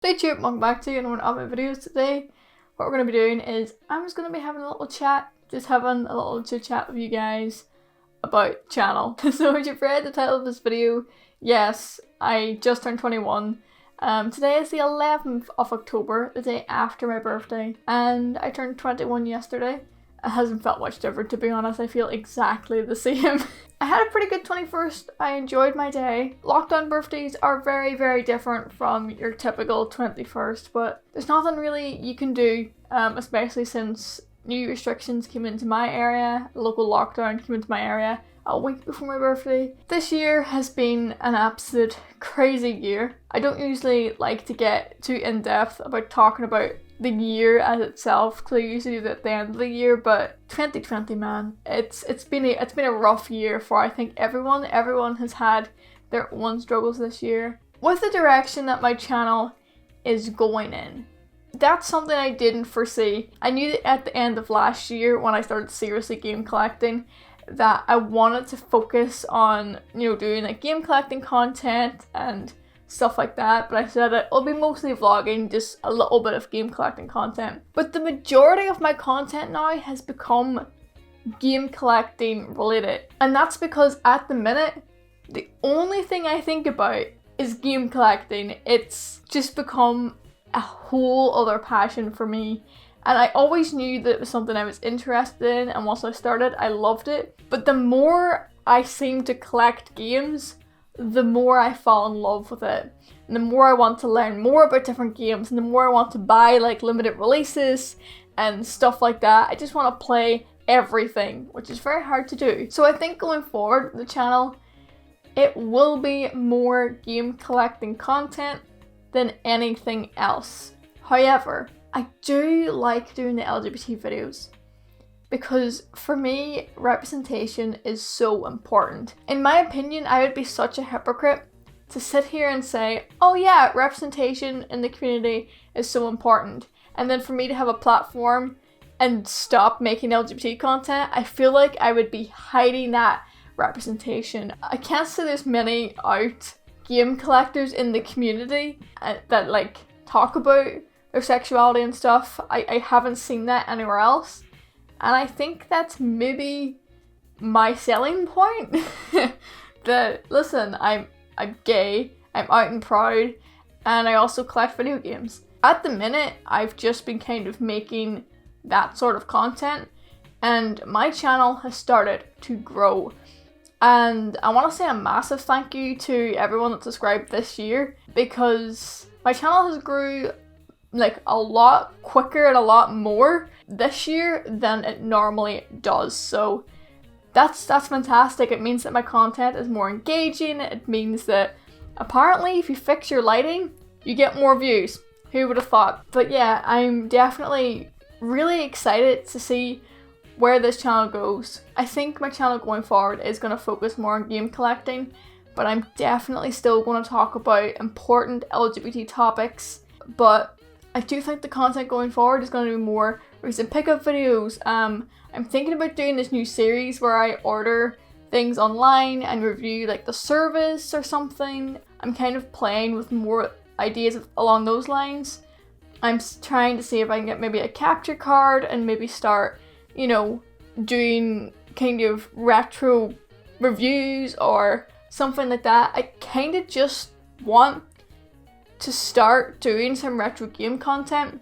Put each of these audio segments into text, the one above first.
Hey YouTube, welcome back to one of my videos today. What we're going to be doing is I'm just going to be having a little chat, just having a little chit chat with you guys about channel. So as you've read the title of this video, yes, I just turned 21. Today is the 11th of October, the day after my birthday, and I turned 21 yesterday. It hasn't felt much different, to be honest. I feel exactly the same. I had a pretty good 21st. I enjoyed my day. Lockdown birthdays are very, very different from your typical 21st, but there's nothing really you can do, especially since new restrictions came into my area, local lockdown came into my area a week before my birthday. This year has been an absolute crazy year. I don't usually like to get too in-depth about talking about the year as itself, because I usually do that at the end of the year, but 2020, man, it's been a rough year for I think everyone. Everyone has had their own struggles this year. With the direction that my channel is going in, that's something I didn't foresee. I knew that at the end of last year, when I started seriously game collecting, that I wanted to focus on, doing like game collecting content and stuff like that, but I said that it'll be mostly vlogging, just a little bit of game collecting content. But the majority of my content now has become game collecting related, and that's because at the minute, the only thing I think about is game collecting. It's just become a whole other passion for me, and I always knew that it was something I was interested in, and once I started, I loved it. But the more I seem to collect games, the more I fall in love with it, and the more I want to learn more about different games, and the more I want to buy like limited releases and stuff like that. I just want to play everything, which is very hard to do. So I think going forward, the channel, it will be more game collecting content than anything else. However, I do like doing the LGBT videos, because for me, representation is so important. In my opinion, I would be such a hypocrite to sit here and say, oh yeah, representation in the community is so important, and then for me to have a platform and stop making LGBT content. I feel like I would be hiding that representation. I can't say there's many out game collectors in the community that like talk about their sexuality and stuff. I haven't seen that anywhere else. And I think that's maybe my selling point. That, listen, I'm gay, I'm out and proud, and I also collect video games. At the minute, I've just been kind of making that sort of content, and my channel has started to grow. And I want to say a massive thank you to everyone that subscribed this year, because my channel has grew like a lot quicker and a lot more this year than it normally does. So that's fantastic. It means that my content is more engaging. It means that apparently if you fix your lighting, you get more views. Who would have thought? But yeah, I'm definitely really excited to see where this channel goes. I think my channel going forward is going to focus more on game collecting, but I'm definitely still going to talk about important LGBT topics. But I do think the content going forward is going to be more recent pickup videos. I'm thinking about doing this new series where I order things online and review like the service or something. I'm kind of playing with more ideas along those lines. I'm trying to see if I can get maybe a capture card and maybe start, doing kind of retro reviews or something like that. I kind of just want to start doing some retro game content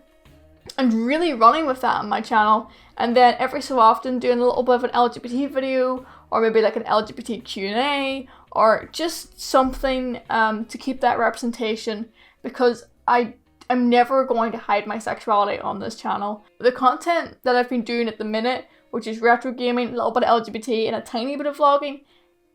and really running with that on my channel, and then every so often doing a little bit of an LGBT video, or maybe like an LGBT Q&A, or just something to keep that representation, because I'm never going to hide my sexuality on this channel. The content that I've been doing at the minute, which is retro gaming, a little bit of LGBT, and a tiny bit of vlogging,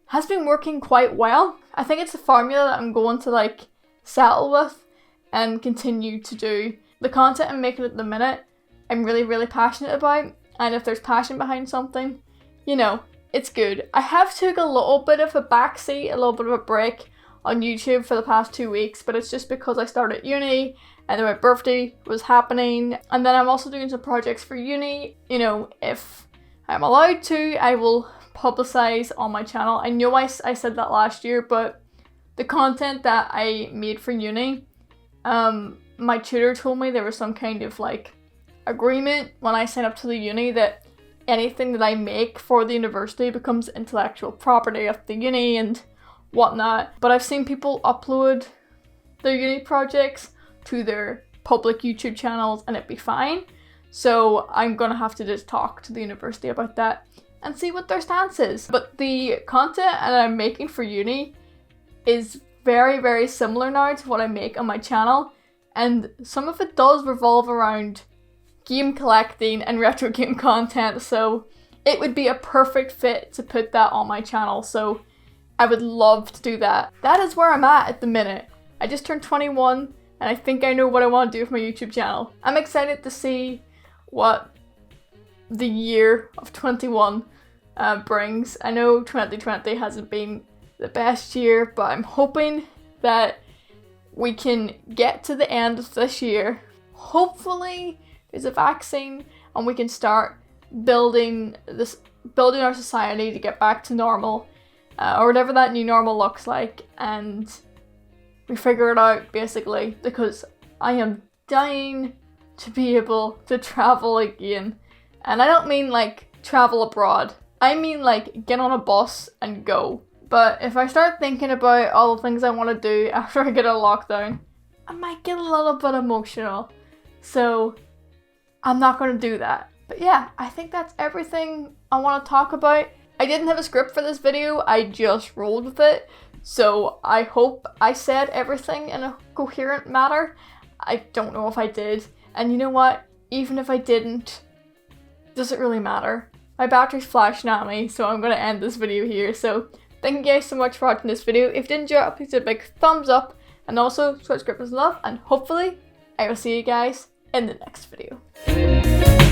has been working quite well. I think it's a formula that I'm going to like settle with and continue to do. The content I'm making at the minute, I'm really, really passionate about, and if there's passion behind something, it's good. I have took a little bit of a backseat, a little bit of a break on YouTube for the past 2 weeks, but it's just because I started uni, and then my birthday was happening, and then I'm also doing some projects for uni. If I'm allowed to, I will publicize on my channel. I know I said that last year, but the content that I made for uni, my tutor told me there was some kind of like agreement when I sign up to the uni that anything that I make for the university becomes intellectual property of the uni and whatnot. But I've seen people upload their uni projects to their public YouTube channels and it'd be fine. So I'm gonna have to just talk to the university about that and see what their stance is. But the content that I'm making for uni is very, very similar now to what I make on my channel, and some of it does revolve around game collecting and retro game content, so it would be a perfect fit to put that on my channel, so I would love to do that. That is where I'm at the minute. I just turned 21 and I think I know what I want to do with my YouTube channel. I'm excited to see what the year of 21 brings. I know 2020 hasn't been the best year, but I'm hoping that we can get to the end of this year. Hopefully there's a vaccine and we can start building our society to get back to normal, or whatever that new normal looks like, and we figure it out basically, because I am dying to be able to travel again. And I don't mean like travel abroad, I mean like get on a bus and go. But if I start thinking about all the things I want to do after I get a lockdown, I might get a little bit emotional. So I'm not going to do that. But yeah, I think that's everything I want to talk about. I didn't have a script for this video, I just rolled with it. So I hope I said everything in a coherent manner. I don't know if I did. And you know what? Even if I didn't, does it really matter? My battery's flashing at me, so I'm going to end this video here. So thank you guys so much for watching this video. If you did enjoy it, please do a big thumbs up. And also, subscribe is love. And hopefully, I will see you guys in the next video.